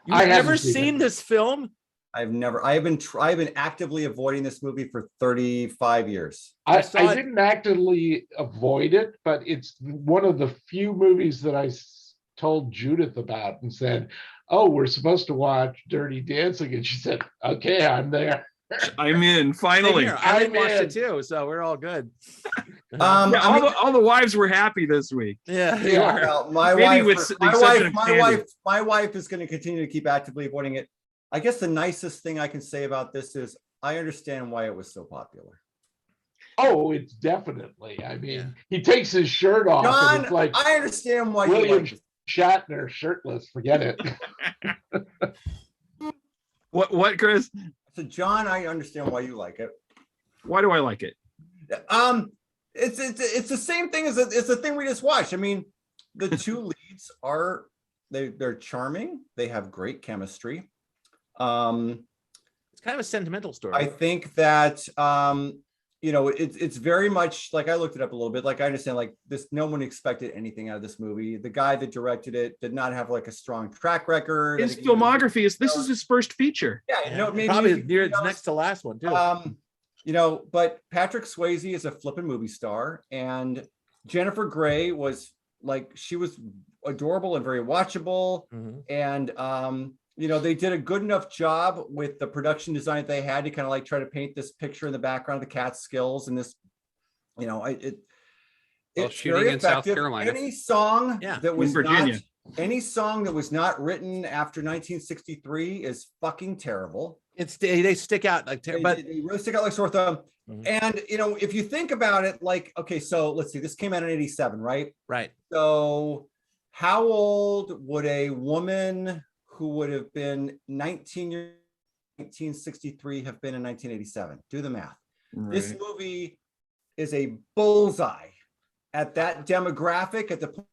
You've never seen this film? I've been actively avoiding this movie for 35 years. I didn't actively avoid it, but it's one of the few movies that I told Judith about and said, "Oh, we're supposed to watch Dirty Dancing," and she said, "Okay, I'm there." I'm in finally. I watched it too, so we're all good. All the wives were happy this week. Yeah, well, my wife is going to continue to keep actively avoiding it. I guess the nicest thing I can say about this is I understand why it was so popular. Oh, it's definitely. I mean, he takes his shirt off. John, and it's like I understand why William you like Shatner shirtless. Forget it. What, Chris? So, John, I understand why you like it. Why do I like it? It's the same thing as it's the thing we just watched. I mean, the two leads are they're charming. They have great chemistry. It's kind of a sentimental story. I think that it's very much like, I looked it up a little bit. Like, I understand, like, this, no one expected anything out of this movie. The guy that directed it did not have like a strong track record. His filmography this is his first feature. Yeah, no, maybe probably next to last one too. But Patrick Swayze is a flippin' movie star, and Jennifer Grey was like, she was adorable and very watchable. And they did a good enough job with the production design that they had to kind of like try to paint this picture in the background of the Catskills, and this, it's shooting in South Carolina. Any song that was in Virginia. Any song that was not written after 1963 is fucking terrible. They stick out like, but they really stick out like sore thumb. And if you think about it, like, okay, so let's see, this came out in 87, right? Right. So how old would a woman who would have been 19 years 1963 have been in 1987? Do the math. Right. This movie is a bullseye at that demographic at the point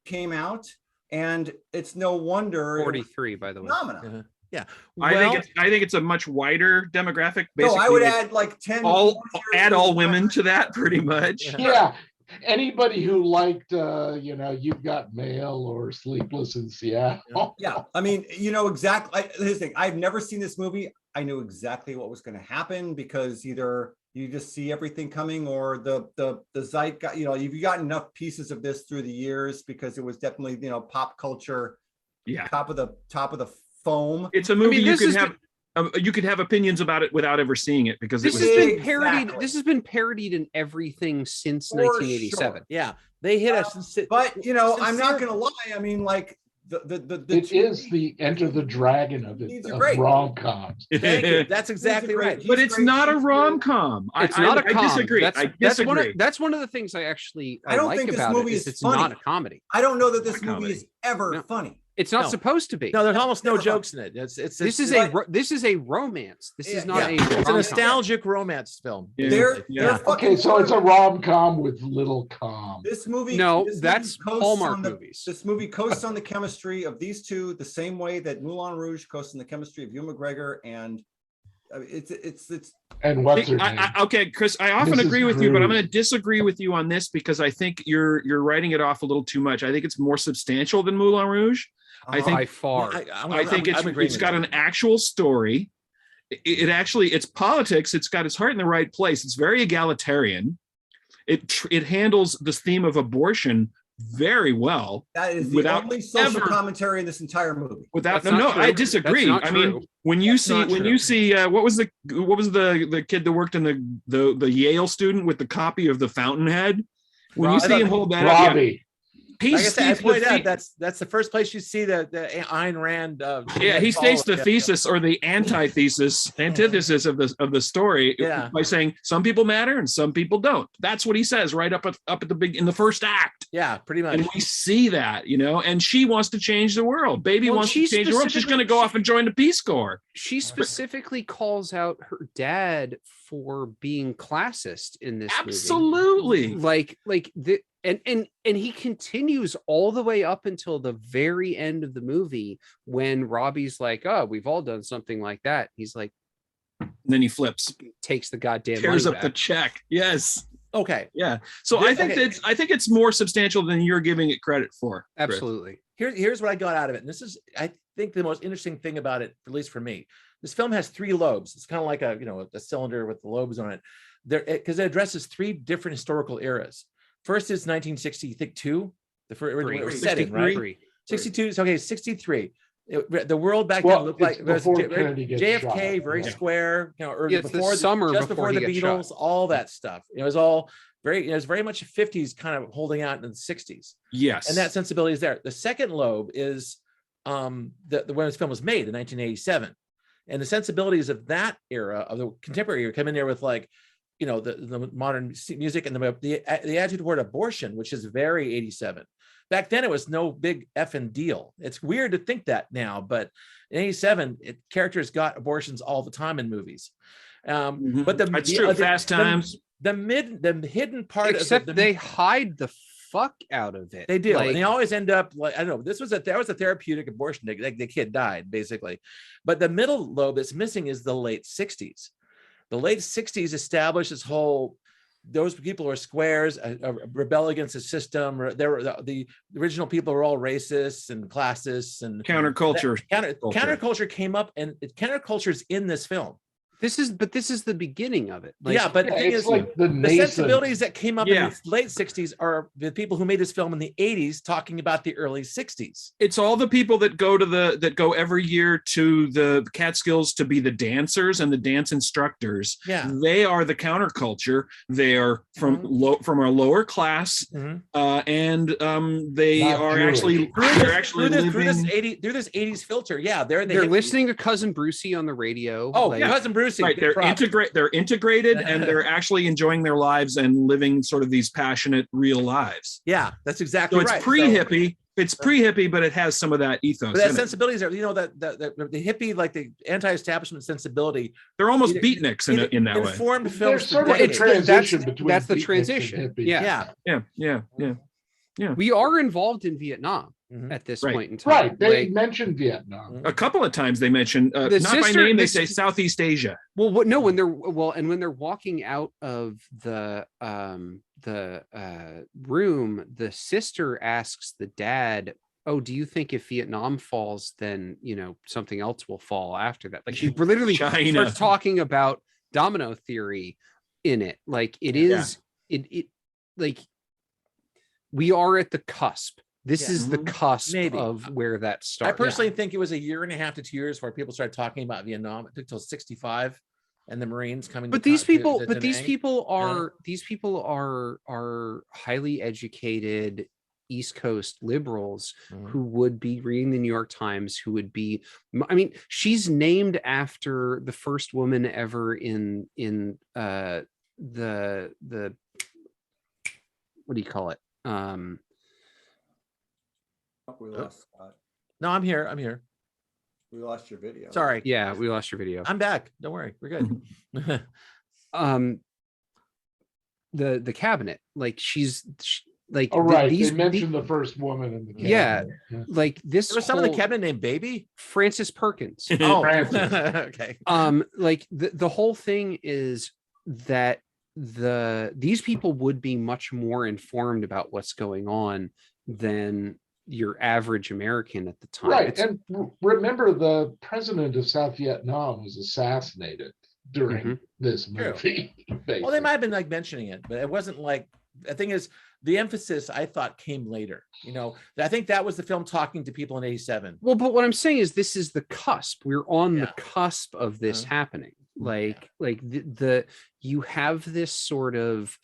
it came out, and it's no wonder 43, by the way. Phenomenon. Yeah, I think it's a much wider demographic. Basically, I would add like 10. All women to that, pretty much. Yeah. Anybody who liked, You've Got Mail or Sleepless in Seattle. Yeah, I mean, exactly. Here's the thing: I've never seen this movie. I knew exactly what was going to happen because either you just see everything coming, or the zeitgeist. You've got enough pieces of this through the years because it was definitely pop culture. Yeah, top of the foam. It's a movie you could have opinions about it without ever seeing it because this has been parodied. This has been parodied in everything since 1987. Sure. Yeah, they hit us. But I'm not going to lie. I mean, like it is the Enter the Dragon of rom-coms. Thank you. That's exactly right. But it's not a rom-com. It's not a com. I disagree. I disagree. That's one of the things I don't like think this about movie it. is it's funny. Not a comedy. I don't know that this movie is ever funny. It's not supposed to be. No, there's almost no jokes in it. This is a romance. This is not a. It's a nostalgic romance film. They're okay, so it's a rom-com with little com. This movie. That's Hallmark movies. This movie coasts on the chemistry of these two the same way that Moulin Rouge coasts on the chemistry of Ewan McGregor and. It's and what's her name? Okay, Chris, I often agree with you, but I'm going to disagree with you on this because I think you're writing it off a little too much. I think it's more substantial than Moulin Rouge. I think by far. I think it's got an actual story. It's politics. It's got its heart in the right place. It's very egalitarian. It handles this theme of abortion very well. That is the only social commentary in this entire movie. I disagree. I mean, when you see what was the kid that worked in the Yale student with the copy of the Fountainhead? When you see him hold that Robbie. up, I pointed out that's the first place you see the Ayn Rand. He states the thesis or the antithesis of the story by saying some people matter and some people don't. That's what he says right up at the in the first act. Yeah, pretty much. And we see that, and she wants to change the world. Baby wants to change the world. She's going to go off and join the Peace Corps. She specifically calls out her dad for being classist in this movie. And he continues all the way up until the very end of the movie when Robbie's like, "Oh, we've all done something like that." He's like, and then he flips, takes the goddamn tears money up the check. Yes. Okay. Yeah. So I think it's more substantial than you're giving it credit for. Absolutely. Here's what I got out of it. And this is think the most interesting thing about it, at least for me, this film has 3 lobes. It's kind of like a cylinder with the lobes on it. There, because it addresses 3 different historical eras. First is 1960, I think 2, the first it was set in, right? 62. Okay, 63. The world back then looked like JFK, very square, or before the summer, just before the Beatles, all that stuff. It was all very, it was very much 50s kind of holding out in the 60s. Yes. And that sensibility is there. The second lobe is when this film was made in 1987. And the sensibilities of that era, of the contemporary era, come in there with like, the modern music and the attitude toward abortion, which is very 87. Back then, it was no big effing deal. It's weird to think that now, but in 87, characters got abortions all the time in movies. But that's true. Fast Times. The hidden part, except they hide the fuck out of it. They do, and they always end up like, I don't know. There was a therapeutic abortion. The kid died basically, but the middle lobe that's missing is the late 60s. The late 60s established this whole, those people are squares, rebel against the system. The original people were all racists and classists and counterculture. Counterculture came up, and counterculture is in this film. This is the beginning of it. But the thing is, like the sensibilities that came up in the late 60s are the people who made this film in the 80s talking about the early 60s. It's all the people that go every year to the Catskills to be the dancers and the dance instructors. Yeah, they are the counterculture. They are from a lower class, and they are actually living through this 80s filter. Yeah, they're listening to Cousin Brucey on the radio. Cousin Brucey. Right, they're integrated, and they're actually enjoying their lives and living sort of these passionate, real lives. Yeah, that's exactly right. So it's pre-hippie. It's pre-hippie, but it has some of that ethos. But that sensibilities are, that the hippie, like the anti-establishment sensibility. They're almost beatniks in that way. Informed films. Sort of that's the transition. Yeah. We are involved in Vietnam at this point in time. Right. They mentioned Vietnam. A couple of times they mentioned, not by name, they say Southeast Asia. Well, when they're walking out of the room, the sister asks the dad, "Oh, do you think if Vietnam falls, then something else will fall after that?" Like she literally starts talking about domino theory in it. Like it is like we are at the cusp. This is the cusp of where that starts. I personally think it was 1.5 to 2 years before people started talking about Vietnam. It took till 65, and the Marines coming. But these people are highly educated East Coast liberals who would be reading the New York Times, who would be. I mean, she's named after the first woman ever in the what do you call it? We lost Scott. No, I'm here. We lost your video. Sorry. Yeah, we lost your video. I'm back. Don't worry. We're good. The cabinet, like like. Oh, right. They mentioned the first woman in the cabinet. Yeah. Like this. There was someone in the cabinet named Baby? Francis Perkins. Oh, Francis. Okay. Like the whole thing is that these people would be much more informed about what's going on than your average American at the time. Right. And remember, the president of South Vietnam was assassinated during this movie. Well, they might have been like mentioning it, but it wasn't like, the thing is, the emphasis I thought came later. I think that was the film talking to people in 87. Well, but what I'm saying is this is the cusp. We're on the cusp of this happening. Like you have this sort of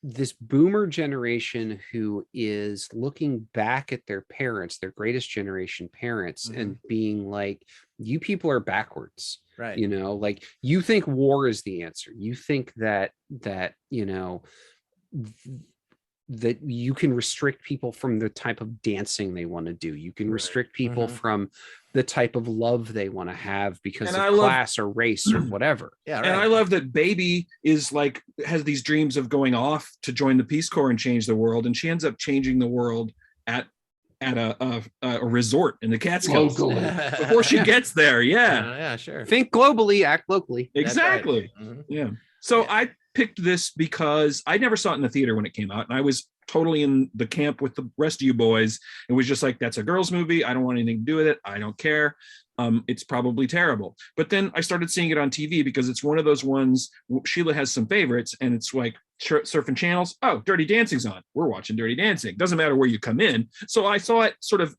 this boomer generation who is looking back at their parents, their greatest generation parents, and being like, you people are backwards. Right. Like you think war is the answer. You think that that you can restrict people from the type of dancing they want to do. You can restrict people from the type of love they want to have because of class or race or whatever. Yeah, right. And I love that Baby is like, has these dreams of going off to join the Peace Corps and change the world. And she ends up changing the world at a resort in the Catskills before she gets there. Yeah, sure. Think globally, act locally. Exactly. Right. Yeah. So I picked this because I never saw it in the theater when it came out, and I was totally in the camp with the rest of you boys. It was just like, that's a girl's movie. I don't want anything to do with it. I don't care. It's probably terrible. But then I started seeing it on TV because it's one of those ones. Sheila has some favorites, and it's like surfing channels. Oh, Dirty Dancing's on. We're watching Dirty Dancing. Doesn't matter where you come in. So I saw it sort of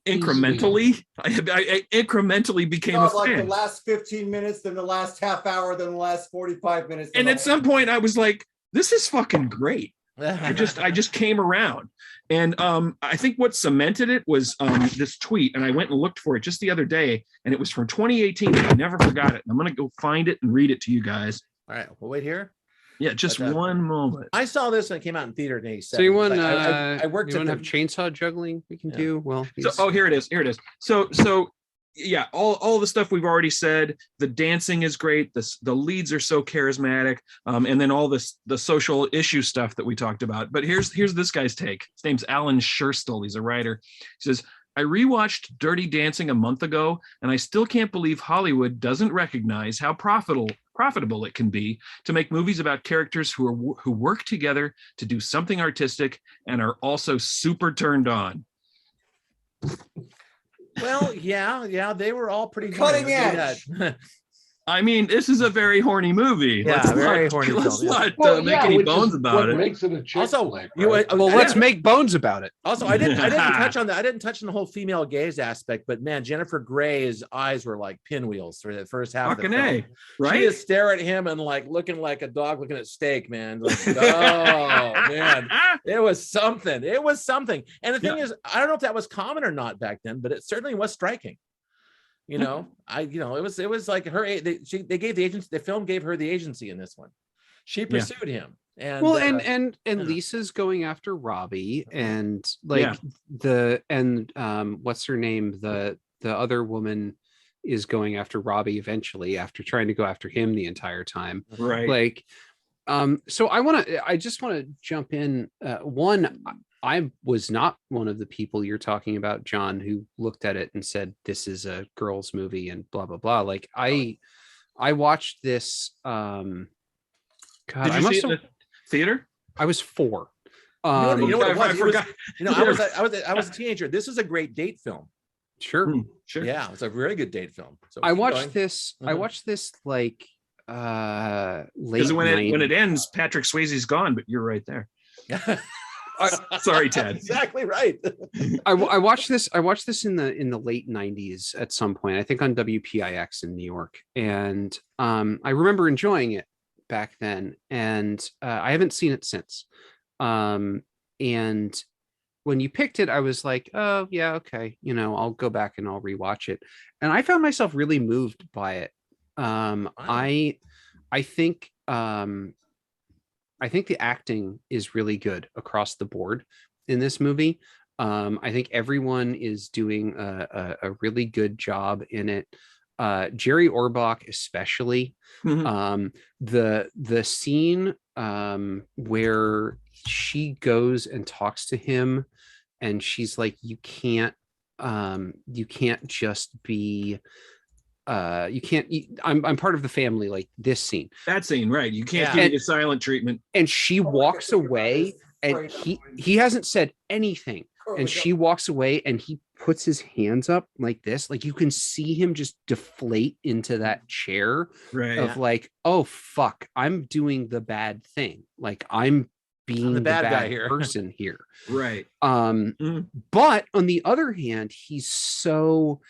incrementally. I incrementally became a fan. Like the last 15 minutes, then the last half hour, then the last 45 minutes. And at some point, I was like, "This is fucking great." I just came around. And I think what cemented it was this tweet, and I went and looked for it just the other day, and it was from 2018. And I never forgot it. And I'm going to go find it and read it to you guys. All right, we'll wait here. Yeah, just one moment. I saw this when it came out in theater in '87. So you want I worked. You want to have chainsaw juggling? We can do well. So, here it is. Here it is. So yeah, all the stuff we've already said. The dancing is great. The leads are so charismatic, and then all the social issue stuff that we talked about. But here's this guy's take. His name's Alan Scherstl. He's a writer. He says, I rewatched Dirty Dancing a month ago, and I still can't believe Hollywood doesn't recognize how profitable it can be to make movies about characters who work together to do something artistic and are also super turned on. Well, yeah, they were all pretty cutting edge. I mean, this is a very horny movie. Yeah, very horny film. Let's not make any bones about it. Makes it a chick Also, flick, you, right? Well, let's make bones about it. Also, I didn't touch on that. I didn't touch on the whole female gaze aspect, but man, Jennifer Grey's eyes were like pinwheels for the first half Fucking of the film. right? She is staring at him and like looking like a dog looking at steak, man. Like, oh man, it was something. It was something. And the thing is, I don't know if that was common or not back then, but it certainly was striking. You know, it was like her. They gave the agency. The film gave her the agency in this one. She pursued him, and well, and Lisa's going after Robbie, and like what's her name? The other woman is going after Robbie eventually after trying to go after him the entire time. Right. Like, so I just want to jump in. I was not one of the people you're talking about, John, who looked at it and said, this is a girl's movie and blah, blah, blah. Like I watched this. God, did you see it in the theater? I was 4. You know what it was? I forgot. I was a teenager. This is a great date film. Sure. Sure. Yeah, it's a very good date film. So I watched this. I watched this like late. Because when it ends, Patrick Swayze's gone, but you're right there. Sorry, Ted. Exactly right. I watched this. I watched this in the late 90s at some point. I think on WPIX in New York, and I remember enjoying it back then. And I haven't seen it since. And when you picked it, I was like, oh yeah, okay. You know, I'll go back and I'll rewatch it. And I found myself really moved by it. Wow. I think the acting is really good across the board in this movie. I think everyone is doing a really good job in it. Jerry Orbach, especially. Mm-hmm. The scene where she goes and talks to him, and she's like, "You can't just be." I'm part of the family, like this scene. That scene, right? You can't give me silent treatment. And she walks away, and he hasn't said anything. And she walks away, and he puts his hands up like this. Like you can see him just deflate into that chair of like, oh fuck, I'm doing the bad thing. Like I'm being the bad guy here. Person here. Right. But on the other hand, he's so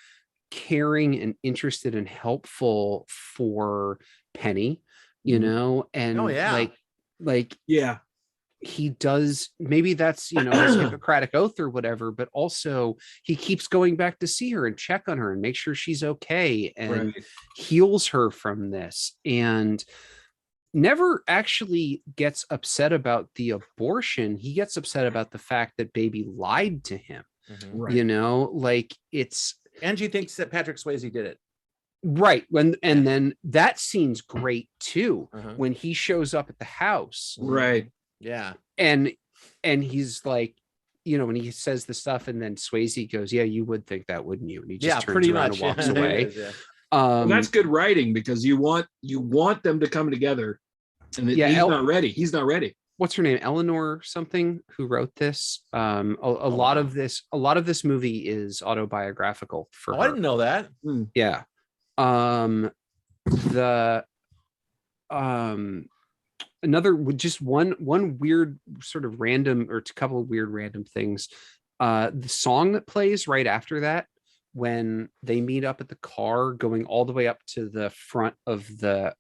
caring and interested and helpful for Penny, you know, and like he does. Maybe that's, you know, his Hippocratic oath or whatever, but also he keeps going back to see her and check on her and make sure she's okay and heals her from this, and never actually gets upset about the abortion. He gets upset about the fact that baby lied to him. You know, like it's. Angie thinks that Patrick Swayze did it. Right. Then that scene's great too. When he shows up at the house. Right. Yeah. And he's like, you know, when he says the stuff, and then Swayze goes, yeah, you would think that, wouldn't you? And he just turns around and walks away. Well, that's good writing, because you want them to come together, and he's not ready. He's not ready. what's her name, Eleanor something, who wrote this. A lot of this movie is autobiographical for her. I didn't know that. Yeah. The another, just one weird sort of random, or a couple of weird random things. The song that plays right after that, when they meet up at the car going all the way up to the front of the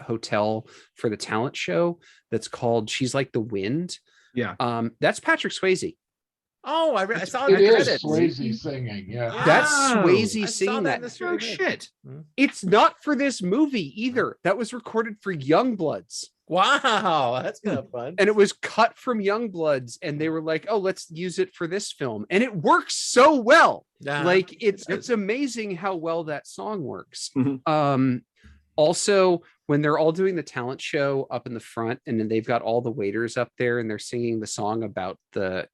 hotel for the talent show, that's called She's Like the Wind. Yeah. That's Patrick Swayze. Oh, I saw It the is credits. Swayze singing. Yeah. That's Wow. Swayze I saw singing that. in this Oh remake. shit. It's not for this movie either. That was recorded for Youngbloods. Wow, that's kind of fun. And it was cut from Youngbloods, and they were like, oh, let's use it for this film. And it works so well. Yeah. Like it's amazing how well that song works. Mhm. Also, when they're all doing the talent show up in the front, and then they've got all the waiters up there and they're singing the song about the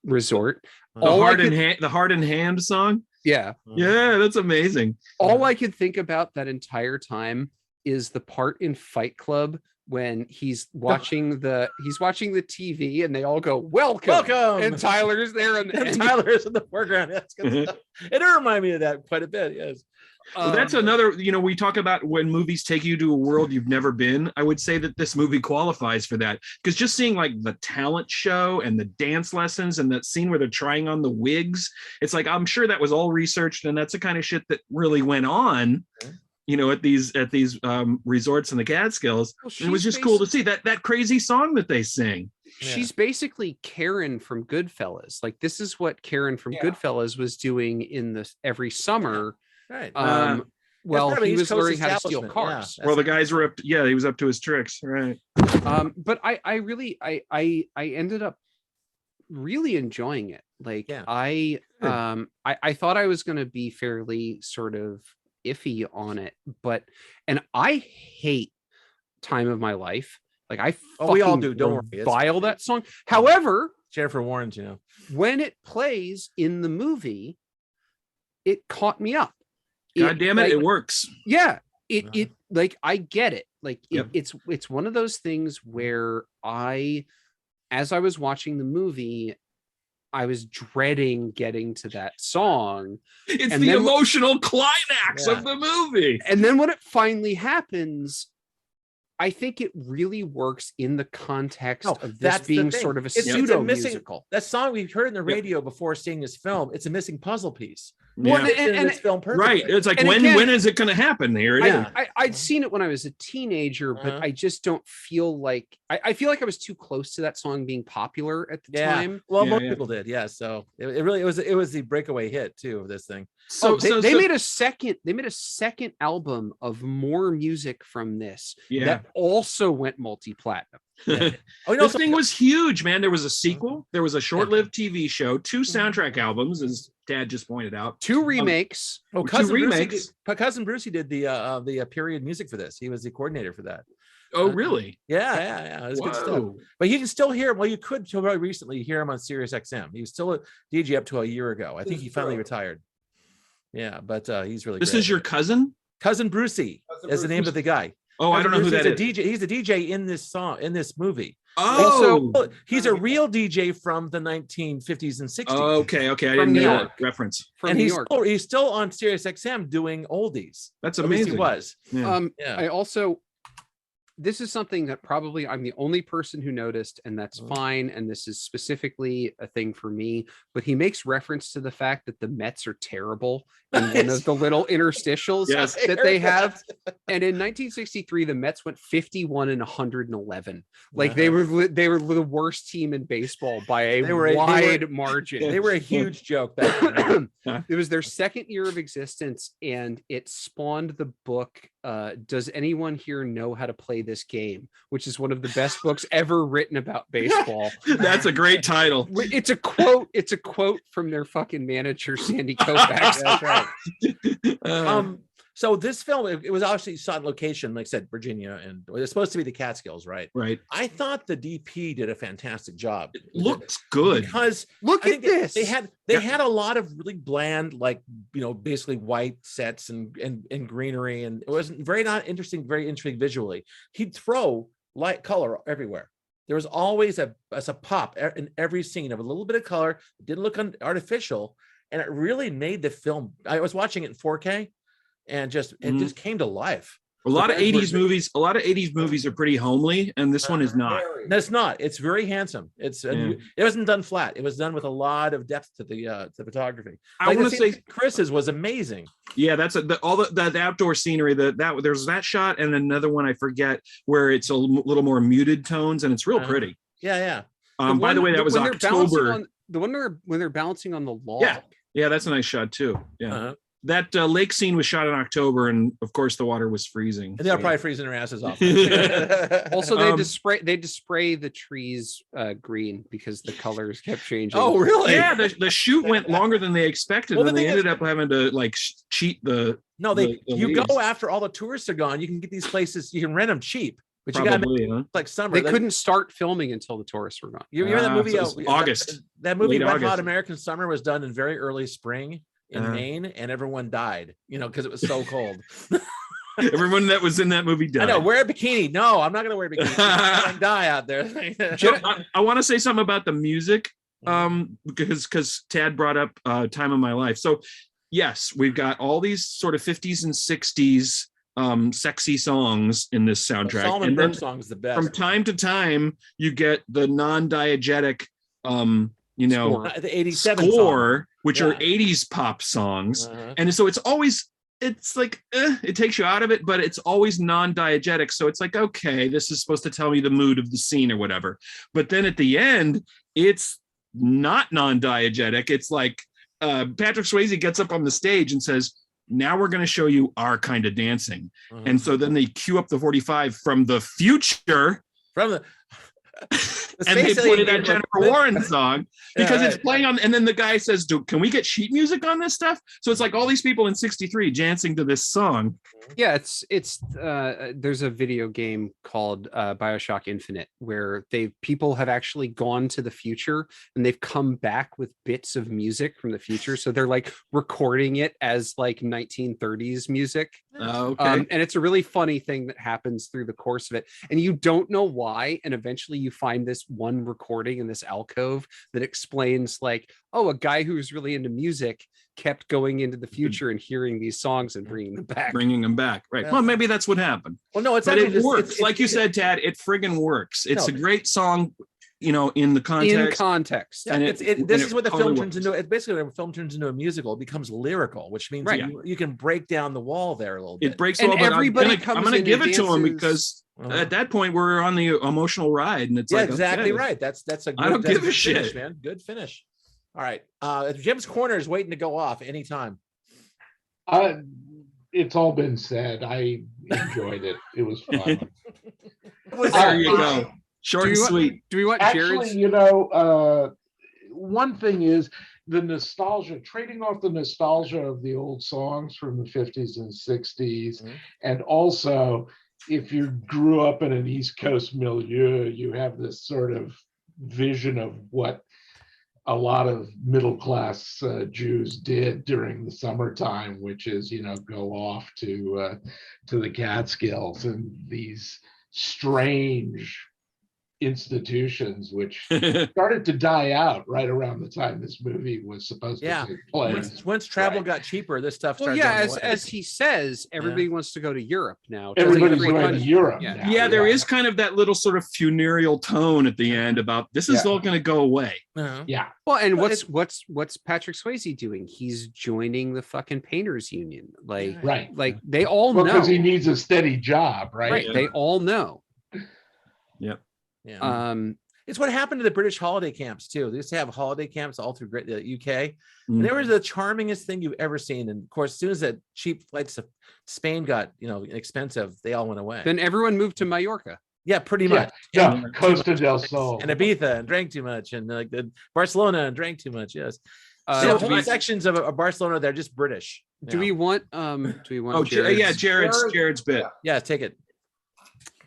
resort. The Heart and Hand song. Yeah. Yeah, that's amazing. All I could think about that entire time is the part in Fight Club when he's watching the TV and they all go, welcome, and Tyler's there, and Tyler's in the foreground. That's good stuff. It reminded me of that quite a bit. Yes. Well, that's another, we talk about when movies take you to a world you've never been. I would say that this movie qualifies for that, because just seeing like the talent show and the dance lessons and that scene where they're trying on the wigs, it's like, I'm sure that was all researched, and that's the kind of shit that really went on, at these resorts in the Catskills. Well, and it was just cool to see that crazy song that they sing. She's basically Karen from Goodfellas. Like, this is what Karen from Goodfellas was doing in this every summer. Right. Well, he was learning how to steal cars. Yeah, Well, the guys were he was up to his tricks, right? But I really ended up really enjoying it. Like, I thought I was going to be fairly sort of iffy on it, and I hate Time of My Life. Like, I we all do. Don't worry. Revile that song. However, Jennifer Warnes, when it plays in the movie, it caught me up. God damn it, it works. Yeah, it like, I get it. Like, it's one of those things where as I was watching the movie, I was dreading getting to that song. It's the emotional climax of the movie. And then when it finally happens, I think it really works in the context of this being sort of a pseudo musical. That song we heard in the radio before seeing this film, it's a missing puzzle piece. Well, and this film perfectly. Right. It's like, when is it going to happen? Here it is. I'd seen it when I was a teenager, but I just don't feel like I feel like I was too close to that song being popular at the time. Well, most people did. Yeah. So it really was the breakaway hit too of this thing. So they made a second album of more music from this that also went multi-platinum. This thing was huge, man. There was a sequel, there was a short-lived TV show, 2 soundtrack albums, as Dad just pointed out, 2 remakes. Cousin Brucey did the period music for this. He was the coordinator for that. Oh, really? Yeah. It was good stuff. But you can still hear him. Well, you could till very recently hear him on Sirius XM. He was still a DJ up to a year ago. I think he finally retired. Yeah, but he's really. This great. Is your cousin Brucey is the name of the guy. Oh, I don't know who that is. DJ. He's the DJ in this song, in this movie. Oh, so he's a real DJ from the 1950s and 60s. Okay. I didn't know that reference. And he's still on Sirius XM doing oldies. That's amazing. He was. Yeah. I also, this is something that probably I'm the only person who noticed, and that's fine. And this is specifically a thing for me, but he makes reference to the fact that the Mets are terrible in one of the little interstitials that they have. And in 1963, the Mets went 51-111. Like, they were the worst team in baseball by a wide margin. They were a huge joke back then. It was their second year of existence, and it spawned the book, Does Anyone Here Know How to Play This Game? Which is one of the best books ever written about baseball. That's a great title. It's a quote from their fucking manager, Sandy Koufax. That's right. So this film, it was obviously shot in location, like I said, Virginia, and it was supposed to be the Catskills, right? Right. I thought the DP did a fantastic job. It looks good because look at this. They had a lot of really bland, like, basically white sets and greenery, and it wasn't very interesting visually. He'd throw light color everywhere. There was always a pop in every scene of a little bit of color. It didn't look artificial, and it really made the film. I was watching it in 4K, and it just came to life. A lot of 80s movies are pretty homely, and this one is not. That's not. It's very handsome. It wasn't done flat. It was done with a lot of depth to the photography. I want to say Chris's was amazing. Yeah, that's all the outdoor scenery. There's that shot and another one I forget where it's a little more muted tones and it's real pretty. Yeah. By the way, that was October. The one when they're balancing on the log. Yeah, that's a nice shot too. Yeah. That lake scene was shot in October, and of course the water was freezing. And they're probably freezing their asses off. Also, they just spray the trees green because the colors kept changing. Oh, really? Yeah, the shoot went longer than they expected, and they ended up having to like cheat the. No, you go after all the tourists are gone. You can get these places. You can rent them cheap, but you got to like summer. They couldn't start filming until the tourists were gone. You remember that movie? So August. That movie, Wet Hot American Summer, was done in very early spring in Maine, and everyone died, because it was so cold. Everyone that was in that movie died. I know. Wear a bikini. No, I'm not going to wear a bikini. I'm gonna die out there. I want to say something about the music, because Tad brought up Time of My Life. So yes, we've got all these sort of 50s and 60s sexy songs in this soundtrack. Solomon Burke song is the best. From time to time, you get the non-diegetic the 87 score, song. which are 80s pop songs. And so it's like it takes you out of it, but it's always non-diegetic. So it's like, okay, this is supposed to tell me the mood of the scene or whatever. But then at the end, it's not non-diegetic. It's like Patrick Swayze gets up on the stage and says, now we're going to show you our kind of dancing. And so then they cue up the 45 from the future. And they played that Jennifer Warren song because it's playing on, and then the guy says, can we get sheet music on this stuff? So it's like all these people in 63 dancing to this song. Yeah, it's there's a video game called BioShock Infinite where people have actually gone to the future and they've come back with bits of music from the future. So they're like recording it as like 1930s music. Okay. And it's a really funny thing that happens through the course of it. And you don't know why. And eventually you find this one recording in this alcove that explains like, oh, a guy who's really into music kept going into the future and hearing these songs and bringing them back. Right. Well, maybe that's what happened. Well, no, it works. Like you said, Tad, it friggin' works. It's a great song, in the context. And this is what the film turns into. It's basically when a film turns into a musical, it becomes lyrical, which means you can break down the wall there a little bit. It breaks the wall, but I'm going to give it to him because at that point we're on the emotional ride, and it's exactly right. That's a good, I don't give a finish, shit, man. Good finish. All right, Jim's corner is waiting to go off anytime. It's all been said. I enjoyed it. It was fun. There you go. Short and sweet. Do we want Jared's? One thing is the nostalgia, trading off the nostalgia of the old songs from the 50s and 60s. And also, if you grew up in an East Coast milieu, you have this sort of vision of what a lot of middle class Jews did during the summertime, which is, go off to the Catskills and these strange institutions which started to die out right around the time this movie was supposed to take place. Once travel got cheaper, this stuff started. As he says, everybody wants to go to Europe now. Everybody's going to Europe now. Yeah, there is kind of that little sort of funereal tone at the end about this is all going to go away. Yeah. Well, and what's Patrick Swayze doing? He's joining the fucking painters union. Like they all know because he needs a steady job, right? Right. They all know. Yep. Yeah. It's what happened to the British holiday camps too. They used to have holiday camps all through the UK. And they were the charmingest thing you've ever seen. And of course, as soon as that cheap flights to Spain got expensive, they all went away. Then everyone moved to Mallorca. Yeah, pretty much. Yeah, Costa del Sol and Ibiza and drank too much, and like the Barcelona and drank too much. Yes. So sections of Barcelona, they're just British. Do we want? Jared's bit. Yeah, take it.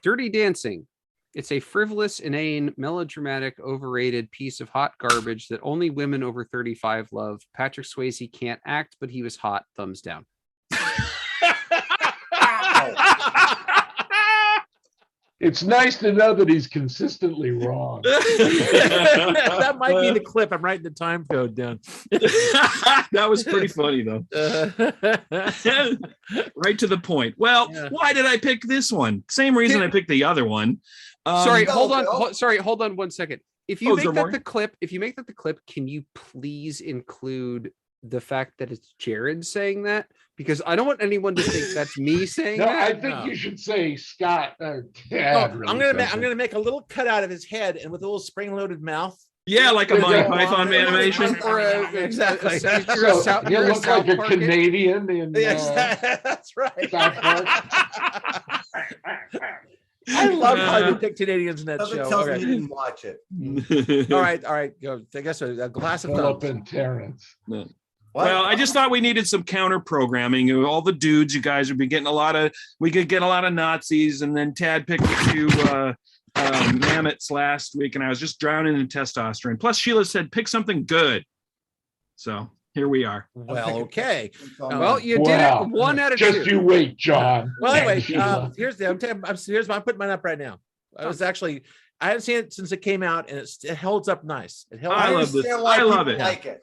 Dirty Dancing. It's a frivolous, inane, melodramatic, overrated piece of hot garbage that only women over 35 love. Patrick Swayze can't act, but he was hot. Thumbs down. It's nice to know that he's consistently wrong. That might be the clip. I'm writing the time code down. That was pretty funny though. Right to the point. Well, Yeah. why did I pick this one? Same reason I picked the other one. Sorry, Go, hold on. Bill. Sorry, hold on 1 second. If you is there make that more? the clip, can you please include the fact that it's Jared saying that? Because I don't want anyone to think that's me saying No, that. I think No. you should say Scott or No, Dad. Really I'm says gonna it. make a little cut out of his head and with a little spring-loaded mouth. Yeah, like a Monty Python Yeah. animation. Or Exactly. you're a So South- he you're a looks like South a Park- Canadian in Yeah, that's right. South Park. I love how they pick Canadians in that Doesn't show. tell me Okay. you didn't watch it. All right, go. I guess a glass of Philip thumbs. and Terrence. What? Well, I just thought we needed some counter programming. All the dudes, you guys would be getting we could get a lot of Nazis, and then Tad picked a few mammoths last week, and I was just drowning in testosterone. Plus, Sheila said, pick something good. So here we are. Well, okay. Well, you Wow. did it 1 out of Just 2. you wait, John. Well, anyway, Sheila. here's I'm putting mine up right now. I haven't seen it since it came out, and it holds up nice. It held I up. love this. understand why I love people it. Like it.